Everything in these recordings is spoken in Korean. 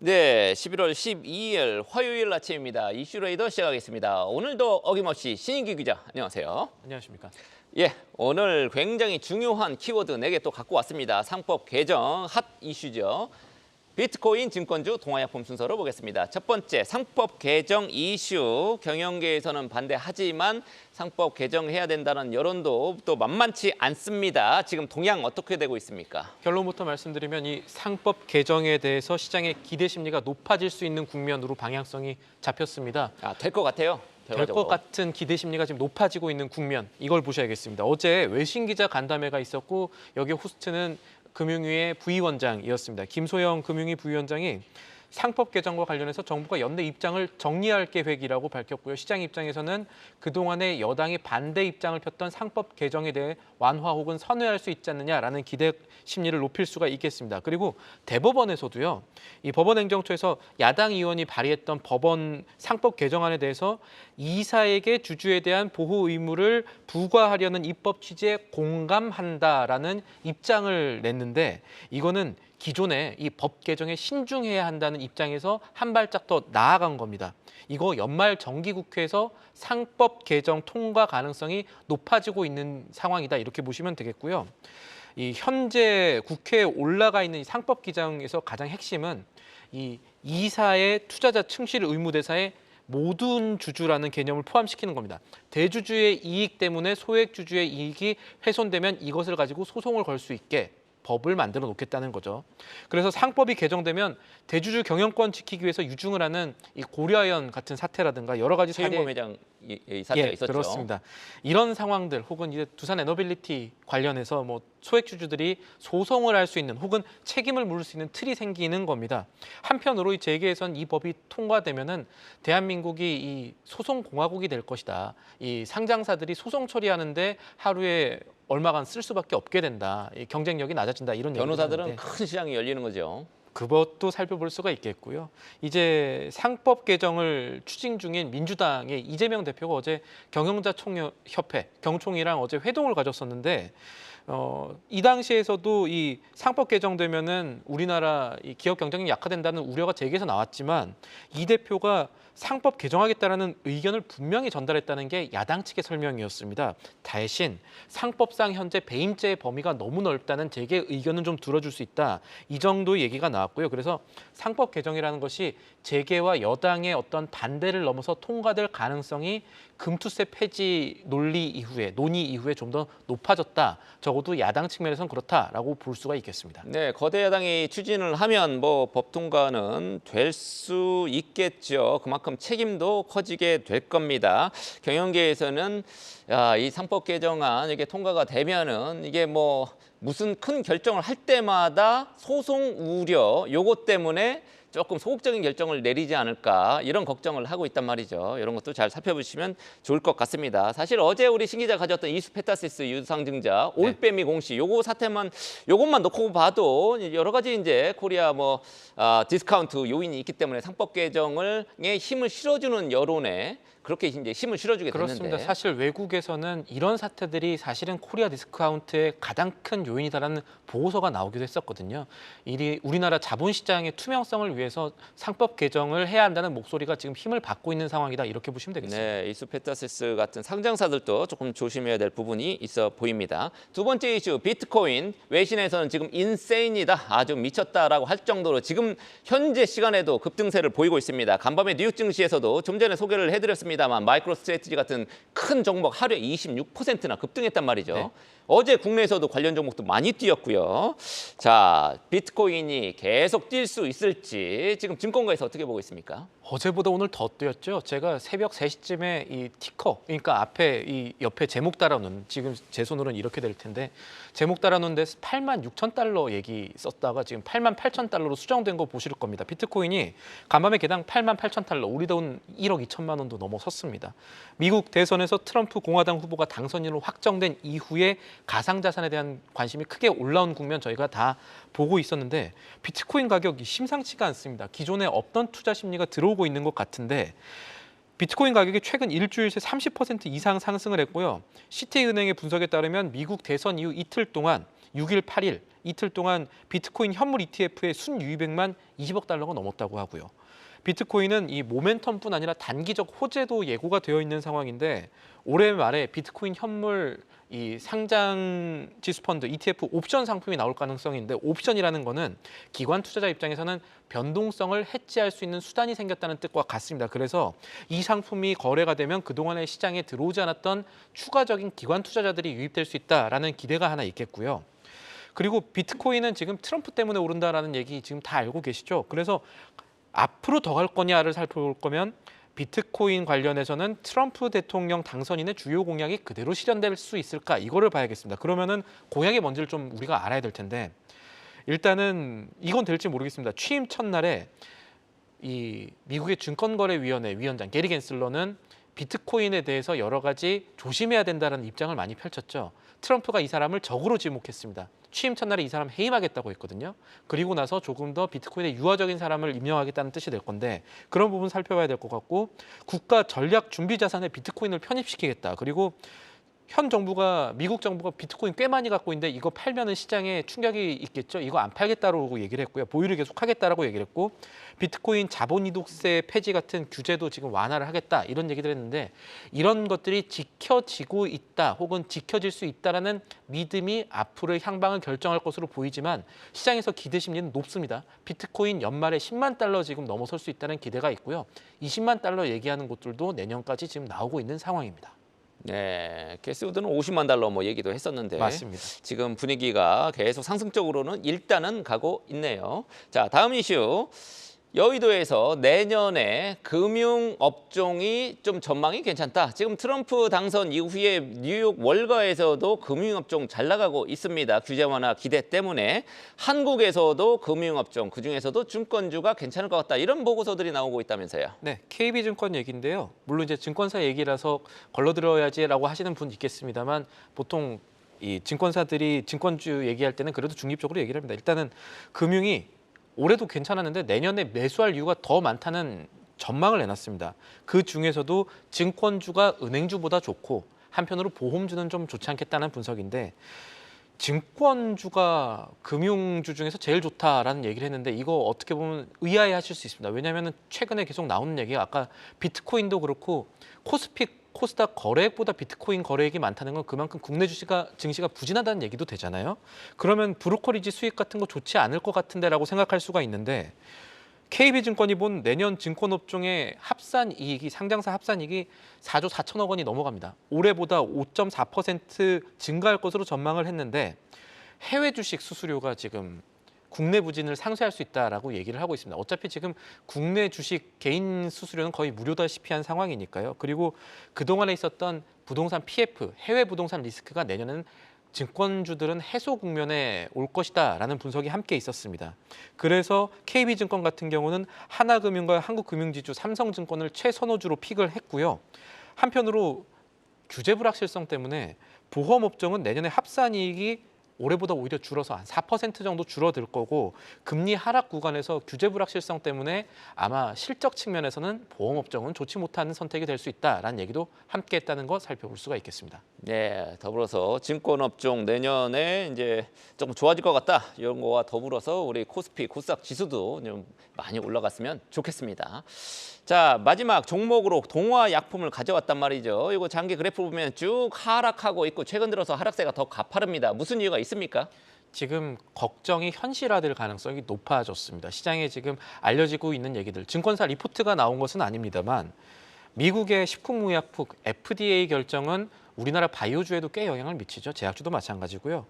네, 11월 12일 화요일 아침입니다. 이슈레이더 시작하겠습니다. 오늘도 어김없이 신인기 기자, 안녕하세요. 안녕하십니까. 예, 오늘 굉장히 중요한 키워드 4개 또 갖고 왔습니다. 상법 개정 핫 이슈죠. 비트코인 증권주 동아약품 순서로 보겠습니다. 첫 번째, 상법 개정 이슈. 경영계에서는 반대하지만 상법 개정해야 된다는 여론도 또 만만치 않습니다. 지금 동향 어떻게 되고 있습니까? 결론부터 말씀드리면 이 상법 개정에 대해서 시장의 기대 심리가 높아질 수 있는 국면으로 방향성이 잡혔습니다. 될 것 같아요. 될 것 같은 기대 심리가 지금 높아지고 있는 국면, 이걸 보셔야겠습니다. 어제 외신 기자 간담회가 있었고 여기 호스트는 금융위의 부위원장이었습니다. 김소영 금융위 부위원장이 상법 개정과 관련해서 정부가 연내 입장을 정리할 계획이라고 밝혔고요. 시장 입장에서는 그동안의 여당이 반대 입장을 폈던 상법 개정에 대해 완화 혹은 선회할 수 있지 않느냐라는 기대 심리를 높일 수가 있겠습니다. 그리고 대법원에서도요. 이 법원행정처에서 야당 의원이 발의했던 법원 상법 개정안에 대해서 이사에게 주주에 대한 보호 의무를 부과하려는 입법 취지에 공감한다라는 입장을 냈는데, 이거는 기존에 이 법 개정에 신중해야 한다는 입장에서 한 발짝 더 나아간 겁니다. 이거 연말 정기국회에서 상법 개정 통과 가능성이 높아지고 있는 상황이다, 이렇게 보시면 되겠고요. 이 현재 국회에 올라가 있는 이 상법 개정에서 가장 핵심은 이 이사의 투자자 충실 의무 대사에 모든 주주라는 개념을 포함시키는 겁니다. 대주주의 이익 때문에 소액 주주의 이익이 훼손되면 이것을 가지고 소송을 걸 수 있게 법을 만들어 놓겠다는 거죠. 그래서 상법이 개정되면 대주주 경영권 지키기 위해서 유증을 하는 이 고려아연 같은 사태라든가 여러 가지 최윤범 회장 사태가 있었죠. 그렇습니다. 이런 상황들 혹은 이제 두산 에너빌리티 관련해서 뭐 소액 주주들이 소송을 할 수 있는 혹은 책임을 물을 수 있는 틀이 생기는 겁니다. 한편으로 이 재계에선 이 법이 통과되면은 대한민국이 이 소송 공화국이 될 것이다. 이 상장사들이 소송 처리하는데 하루에 얼마간 쓸 수밖에 없게 된다. 이 경쟁력이 낮아진다. 이런 변호사들은 큰 시장이 열리는 거죠. 그것도 살펴볼 수가 있겠고요. 이제 상법 개정을 추진 중인 민주당의 이재명 대표가 어제 경영자총협회 경총이랑 어제 회동을 가졌었는데, 이 당시에서도 이 상법 개정되면은 우리나라 이 기업 경쟁력이 약화된다는 우려가 제기해서 나왔지만, 이 대표가 상법 개정하겠다라는 의견을 분명히 전달했다는 게 야당 측의 설명이었습니다. 대신 상법상 현재 배임죄의 범위가 너무 넓다는 재계 의견은 좀 들어줄 수 있다, 이 정도의 얘기가 나왔고요. 그래서 상법 개정이라는 것이 재계와 여당의 어떤 반대를 넘어서 통과될 가능성이 금투세 폐지 논의 이후에 좀 더 높아졌다. 적어도 야당 측면에서는 그렇다라고 볼 수가 있겠습니다. 네, 거대 야당이 추진을 하면 뭐 법 통과는 될 수 있겠죠. 그만큼 책임도 커지게 될 겁니다. 경영계에서는 이 상법 개정안 이게 통과가 되면은 이게 뭐 무슨 큰 결정을 할 때마다 소송 우려 요것 때문에 조금 소극적인 결정을 내리지 않을까, 이런 걱정을 하고 있단 말이죠. 이런 것도 잘 살펴보시면 좋을 것 같습니다. 사실 어제 우리 신 기자 가졌던 이수페타시스 유상증자 올빼미 공시 요거 사태만 요것만 놓고 봐도 여러 가지 이제 코리아 디스카운트 요인이 있기 때문에 상법 개정에 힘을 실어주는 여론에 그렇게 이제 힘을 실어주게 됐는데. 그렇습니다. 사실 외국에서는 이런 사태들이 사실은 코리아 디스카운트의 가장 큰 요인이다라는 보고서가 나오기도 했었거든요. 우리나라 자본시장의 투명성을 위해서 상법 개정을 해야 한다는 목소리가 지금 힘을 받고 있는 상황이다, 이렇게 보시면 되겠습니다. 네, 이수페타시스 같은 상장사들도 조금 조심해야 될 부분이 있어 보입니다. 두 번째 이슈, 비트코인. 외신에서는 지금 인세인이다, 아주 미쳤다라고 할 정도로 지금 현재 시간에도 급등세를 보이고 있습니다. 간밤에 뉴욕 증시에서도 좀 전에 소개를 해드렸습니다만 마이크로 스트래티지 같은 큰 종목 하루에 26%나 급등했단 말이죠. 네. 어제 국내에서도 관련 종목도 많이 뛰었고요. 자, 비트코인이 계속 뛸 수 있을지 지금 증권가에서 어떻게 보고 있습니까? 어제보다 오늘 더 뛰었죠. 제가 새벽 3시쯤에 이 티커, 그러니까 앞에 이 옆에 제목 달아놓은, 지금 제 손으로는 이렇게 될 텐데 제목 달아놓은 데서 86,000달러 얘기 썼다가 지금 88,000달러로 수정된 거 보실 겁니다. 비트코인이 간밤에 개당 88,000달러, 우리 돈 1억 2천만 원도 넘어섰습니다. 미국 대선에서 트럼프 공화당 후보가 당선인으로 확정된 이후에 가상자산에 대한 관심이 크게 올라온 국면 저희가 다 보고 있었는데, 비트코인 가격이 심상치가 않습니다. 기존에 없던 투자 심리가 들어오고 있는 것 같은데, 비트코인 가격이 최근 일주일 새 30% 이상 상승을 했고요. 시티은행의 분석에 따르면 미국 대선 이후 이틀 동안 6일, 8일 이틀 동안 비트코인 현물 ETF의 순유입액만 20억 달러가 넘었다고 하고요. 비트코인은 이 모멘텀뿐 아니라 단기적 호재도 예고가 되어 있는 상황인데 올해 말에 비트코인 현물 이 상장 지수펀드 ETF 옵션 상품이 나올 가능성인데 옵션이라는 거는 기관 투자자 입장에서는 변동성을 해지할 수 있는 수단이 생겼다는 뜻과 같습니다. 그래서 이 상품이 거래가 되면 그동안의 시장에 들어오지 않았던 추가적인 기관 투자자들이 유입될 수 있다라는 기대가 하나 있겠고요. 그리고 비트코인은 지금 트럼프 때문에 오른다라는 얘기 지금 다 알고 계시죠? 그래서 앞으로 더 갈 거냐를 살펴볼 거면 비트코인 관련해서는 트럼프 대통령 당선인의 주요 공약이 그대로 실현될 수 있을까 이거를 봐야겠습니다. 그러면은 공약이 뭔지를 좀 우리가 알아야 될 텐데 일단은 이건 될지 모르겠습니다. 취임 첫날에 이 미국의 증권거래위원회 위원장 게리 겐슬러는 비트코인에 대해서 여러 가지 조심해야 된다는 입장을 많이 펼쳤죠. 트럼프가 이 사람을 적으로 지목했습니다. 취임 첫날에 이 사람 해임하겠다고 했거든요. 그리고 나서 조금 더 비트코인의 유화적인 사람을 임명하겠다는 뜻이 될 건데 그런 부분 살펴봐야 될 것 같고 국가 전략 준비 자산에 비트코인을 편입시키겠다. 그리고 현 정부가 미국 정부가 비트코인 꽤 많이 갖고 있는데 이거 팔면은 시장에 충격이 있겠죠. 이거 안 팔겠다라고 얘기를 했고요. 보유를 계속하겠다라고 얘기를 했고 비트코인 자본이득세 폐지 같은 규제도 지금 완화를 하겠다 이런 얘기를 했는데 이런 것들이 지켜지고 있다 혹은 지켜질 수 있다라는 믿음이 앞으로의 향방을 결정할 것으로 보이지만 시장에서 기대 심리는 높습니다. 비트코인 연말에 10만 달러 지금 넘어설 수 있다는 기대가 있고요. 20만 달러 얘기하는 곳들도 내년까지 지금 나오고 있는 상황입니다. 네, 게스우드는 50만 달러 뭐 얘기도 했었는데 맞습니다. 지금 분위기가 계속 상승적으로는 일단은 가고 있네요. 자, 다음 이슈. 여의도에서 내년에 금융업종이 좀 전망이 괜찮다. 지금 트럼프 당선 이후에 뉴욕 월가에서도 금융업종 잘 나가고 있습니다. 규제 완화 기대 때문에 한국에서도 금융업종, 그중에서도 증권주가 괜찮을 것 같다. 이런 보고서들이 나오고 있다면서요. 네, KB증권 얘기인데요. 물론 이제 증권사 얘기라서 걸러들어야지라고 하시는 분 있겠습니다만 보통 이 증권사들이 증권주 얘기할 때는 그래도 중립적으로 얘기를 합니다. 일단은 금융이 올해도 괜찮았는데 내년에 매수할 이유가 더 많다는 전망을 내놨습니다. 그 중에서도 증권주가 은행주보다 좋고 한편으로 보험주는 좀 좋지 않겠다는 분석인데 증권주가 금융주 중에서 제일 좋다라는 얘기를 했는데 이거 어떻게 보면 의아해하실 수 있습니다. 왜냐하면 최근에 계속 나오는 얘기가 아까 비트코인도 그렇고 코스피 코스닥 거래액보다 비트코인 거래액이 많다는 건 그만큼 국내 증시가 부진하다는 얘기도 되잖아요. 그러면 브로커리지 수익 같은 거 좋지 않을 것 같은데라고 생각할 수가 있는데 KB증권이 본 내년 증권업종의 합산 이익이 상장사 합산 이익이 4조 4천억 원이 넘어갑니다. 올해보다 5.4% 증가할 것으로 전망을 했는데 해외 주식 수수료가 지금 국내 부진을 상쇄할 수 있다라고 얘기를 하고 있습니다. 어차피 지금 국내 주식 개인 수수료는 거의 무료다시피 한 상황이니까요. 그리고 그동안에 있었던 부동산 PF, 해외 부동산 리스크가 내년에는 증권주들은 해소 국면에 올 것이다라는 분석이 함께 있었습니다. 그래서 KB증권 같은 경우는 하나금융과 한국금융지주, 삼성증권을 최선호주로 픽을 했고요. 한편으로 규제 불확실성 때문에 보험업종은 내년에 합산이익이 올해보다 오히려 줄어서 한 4% 정도 줄어들 거고 금리 하락 구간에서 규제 불확실성 때문에 아마 실적 측면에서는 보험업종은 좋지 못한 선택이 될 수 있다라는 얘기도 함께 했다는 거 살펴볼 수가 있겠습니다. 네, 더불어서 증권업종 내년에 이제 조금 좋아질 것 같다. 이런 거와 더불어서 우리 코스피, 코스닥 지수도 좀 많이 올라갔으면 좋겠습니다. 자, 마지막 종목으로 동화약품을 가져왔단 말이죠. 이거 장기 그래프 보면 쭉 하락하고 있고 최근 들어서 하락세가 더 가파릅니다. 무슨 이유가 있습니까? 지금 걱정이 현실화될 가능성이 높아졌습니다. 시장에 지금 알려지고 있는 얘기들, 증권사 리포트가 나온 것은 아닙니다만 미국의 식품의약품 FDA 결정은 우리나라 바이오주에도 꽤 영향을 미치죠. 제약주도 마찬가지고요.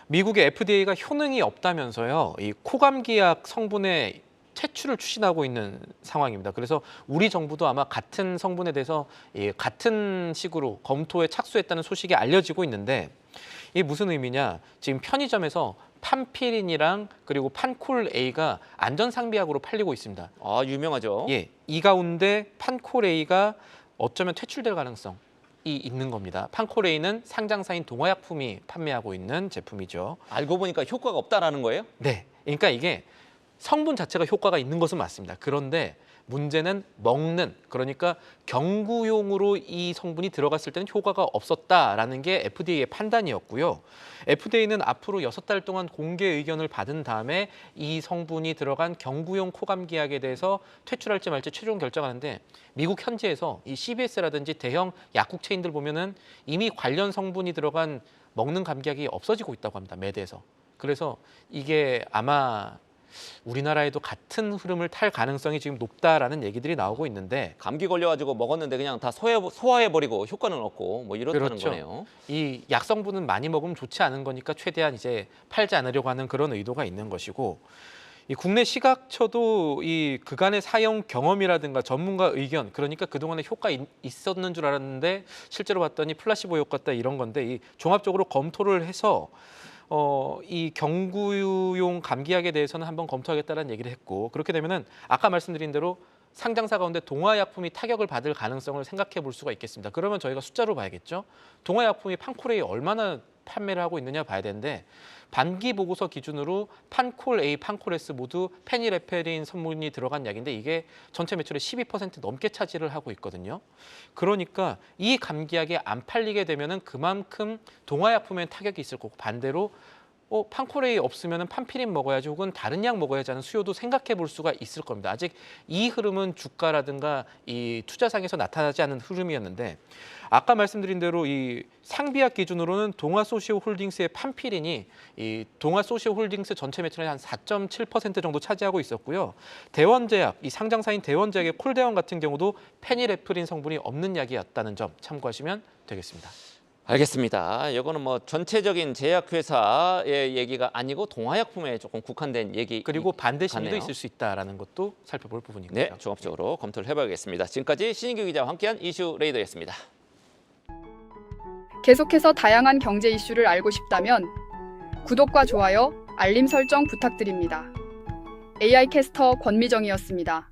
미국의 FDA가 효능이 없다면서요. 이 코감기약 성분의 퇴출을 추진하고 있는 상황입니다. 그래서 우리 정부도 아마 같은 성분에 대해서 같은 식으로 검토에 착수했다는 소식이 알려지고 있는데 이게 무슨 의미냐? 지금 편의점에서 판피린이랑 그리고 판콜 A가 안전상비약으로 팔리고 있습니다. 아, 유명하죠. 예, 이 가운데 판콜 A가 어쩌면 퇴출될 가능성이 있는 겁니다. 판콜 A는 상장사인 동화약품이 판매하고 있는 제품이죠. 알고 보니까 효과가 없다라는 거예요? 네, 그러니까 이게 성분 자체가 효과가 있는 것은 맞습니다. 그런데 문제는 먹는, 그러니까 경구용으로 이 성분이 들어갔을 때는 효과가 없었다라는 게 FDA의 판단이었고요. FDA는 앞으로 6달 동안 공개 의견을 받은 다음에 이 성분이 들어간 경구용 코감기약에 대해서 퇴출할지 말지 최종 결정하는데, 미국 현지에서 이 CVS라든지 대형 약국 체인들 보면은 이미 관련 성분이 들어간 먹는 감기약이 없어지고 있다고 합니다. 매대에서. 그래서 이게 아마 우리나라에도 같은 흐름을 탈 가능성이 지금 높다라는 얘기들이 나오고 있는데, 감기 걸려가지고 먹었는데 그냥 다 소화해버리고 효과는 없고 뭐 이렇다는 그렇죠. 거네요. 이 약성분은 많이 먹으면 좋지 않은 거니까 최대한 이제 팔지 않으려고 하는 그런 의도가 있는 것이고, 이 국내 시각처도 이 그간의 사용 경험이라든가 전문가 의견, 그러니까 그동안에 효과 있었는 줄 알았는데 실제로 봤더니 플라시보 효과다 이런 건데, 이 종합적으로 검토를 해서 이 경구용 감기약에 대해서는 한번 검토하겠다는 얘기를 했고, 그렇게 되면은 아까 말씀드린 대로 상장사 가운데 동화약품이 타격을 받을 가능성을 생각해 볼 수가 있겠습니다. 그러면 저희가 숫자로 봐야겠죠. 동화약품이 판콜A 얼마나 판매를 하고 있느냐 봐야 되는데, 반기 보고서 기준으로 판콜A, 판콜S 모두 페니레페린 성분이 들어간 약인데 이게 전체 매출의 12% 넘게 차지를 하고 있거든요. 그러니까 이 감기약이 안 팔리게 되면은 그만큼 동화약품에 타격이 있을 거고, 반대로 판콜A 없으면 판피린 먹어야지 혹은 다른 약 먹어야지 하는 수요도 생각해 볼 수가 있을 겁니다. 아직 이 흐름은 주가라든가 이 투자상에서 나타나지 않은 흐름이었는데, 아까 말씀드린 대로 이 상비약 기준으로는 동아소시오홀딩스의 판피린이 이 동아소시오홀딩스 전체 매출의 한 4.7% 정도 차지하고 있었고요. 대원제약, 이 상장사인 대원제약의 콜대원 같은 경우도 페니레프린 성분이 없는 약이었다는 점 참고하시면 되겠습니다. 알겠습니다. 이거는 뭐 전체적인 제약회사의 얘기가 아니고 동화약품에 조금 국한된 얘기. 그리고 반대 심리도 같네요. 있을 수 있다라는 것도 살펴볼 부분이고요. 네, 종합적으로 검토를 해봐야겠습니다. 지금까지 신인규 기자와 함께한 이슈 레이더였습니다. 계속해서 다양한 경제 이슈를 알고 싶다면 구독과 좋아요, 알림 설정 부탁드립니다. AI 캐스터 권미정이었습니다.